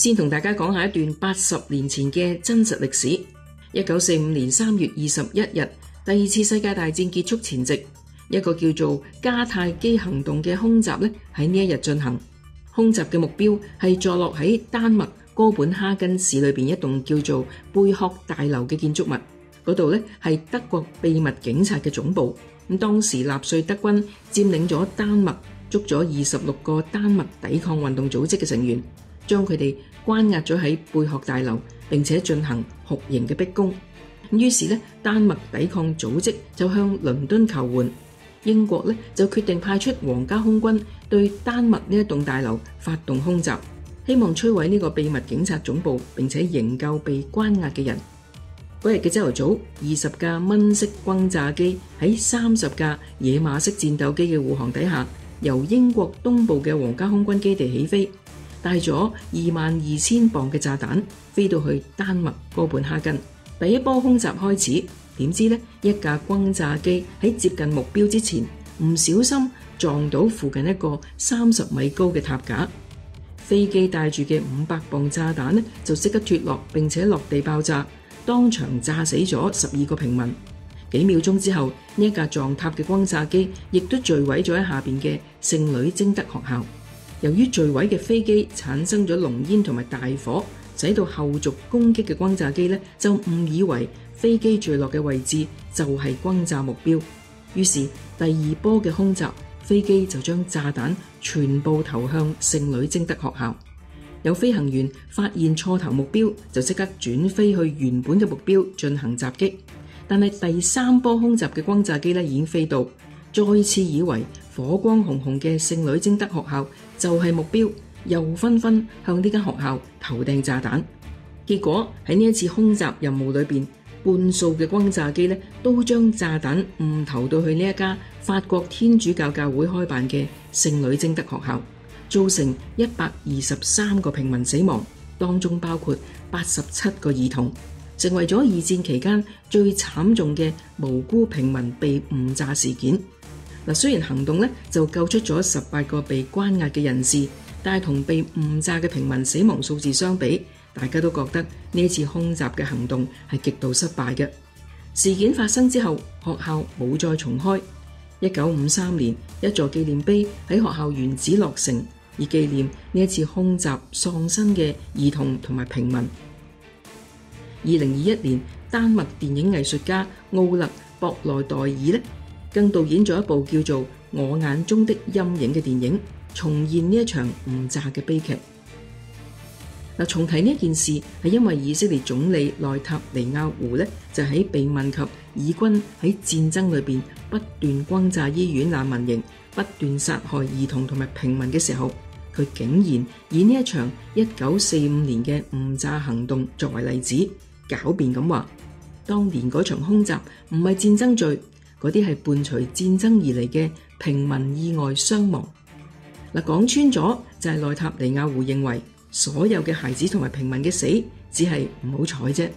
先同大家講下一段80年前嘅真實歷史。1945年3月21日，第二次世界大戰結束前夕，一個叫做迦太基行動嘅空襲咧喺呢一日進行。空襲嘅目標係坐落喺丹麥哥本哈根市裏邊一棟叫做貝殼大樓嘅建築物，嗰度咧係德國秘密警察嘅總部。咁當時納粹德軍佔領咗丹麥，捉咗26個丹麥抵抗運動組織嘅成員，將佢哋關押咗喺貝殼大樓，並且進行酷刑嘅逼供。於是咧，丹麥抵抗組織就向倫敦求援，英國咧就決定派出皇家空軍對丹麥呢一棟大樓發動空襲，希望摧毀呢個秘密警察總部，並且營救被關押嘅人。嗰日嘅朝頭早，20架蚊式轟炸機喺30架野馬式戰鬥機嘅護航底下，由英國東部嘅皇家空軍基地起飛，帶咗22,000磅嘅炸彈飛到去丹麥哥本哈根。第一波空襲開始，點知呢一架轟炸機喺接近目標之前，唔小心撞到附近一個30米高嘅塔架，飛機帶住嘅500磅炸彈呢就即刻脫落，並且落地爆炸，當場炸死咗12個平民。幾秒鐘之後，呢一架撞塔嘅轟炸機亦都墜毀咗喺下邊嘅聖女貞德學校。由於墜毀嘅飛機產生咗濃煙同埋大火，使到後續攻擊嘅轟炸機咧就誤以為飛機墜落嘅位置就係轟炸目標，於是第二波嘅空襲，飛機就將炸彈全部投向聖女貞德學校。有飛行員發現錯投目標，就即刻轉飛去原本嘅目標進行襲擊。但係第三波空襲嘅轟炸機咧已經飛到，再次以為火光紅紅嘅聖女貞德學校就係目標，又紛紛向呢間學校投掟炸彈。結果喺呢一次空襲任務裏邊，半數嘅轟炸機咧都將炸彈誤投到去呢一家法國天主教教會開辦嘅聖女貞德學校，造成123個平民死亡，當中包括87個兒童，成為咗二戰期間最慘重嘅無辜平民被誤炸事件。雖然行動就救出咗18個被關押嘅人士，但係同被誤炸嘅平民死亡數字相比，大家都覺得呢一次空襲嘅行動係極度失敗嘅。事件發生之後，學校冇再重開。1953年，一座紀念碑喺學校原址落成，以紀念呢一次空襲喪生嘅兒童同埋平民。2021年，丹麥電影藝術家奧勒博內代爾更導演咗一部叫做《我眼中的陰影》嘅電影，重現呢一場誤炸嘅悲劇。重提呢件事係因為以色列總理內塔尼亞胡就喺被問及以軍喺戰爭裏邊不斷轟炸醫院難民營、不斷殺害兒童同埋平民嘅時候，佢竟然以呢一場1945年嘅誤炸行動作為例子，狡辯咁話，當年嗰場空襲唔係戰爭罪，嗰啲係伴隨戰爭而嚟嘅平民意外傷亡。講穿咗就係內塔尼亞胡認為所有嘅孩子同埋平民嘅死只係唔好彩啫。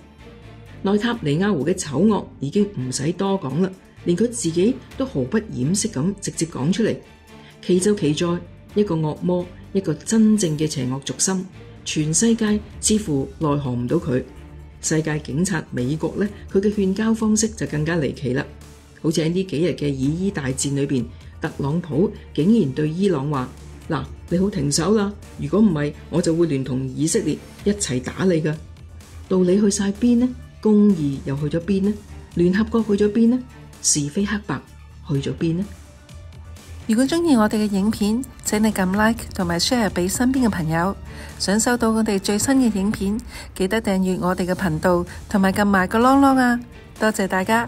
內塔尼亞胡嘅醜惡已經唔使多講啦，連佢自己都毫不掩飾咁直接講出嚟。奇就奇在一個惡魔，一個真正嘅邪惡軸心，全世界似乎奈何唔到佢。世界警察美國佢嘅勸交方式就更加離奇啦。好似喺呢幾日嘅以伊大戰裏邊，特朗普竟然對伊朗話：嗱，你好停手啦！如果唔係，我就會聯同以色列一齊打你㗎。道理去晒邊呢？公義又去咗邊呢？聯合國去咗邊呢？是非黑白去咗邊呢？如果中意我哋嘅影片，請你撳 like 同埋 share 俾身邊嘅朋友。想收到我哋最新嘅影片，記得訂閱我哋嘅頻道同埋撳埋個啷啷啊！多謝大家。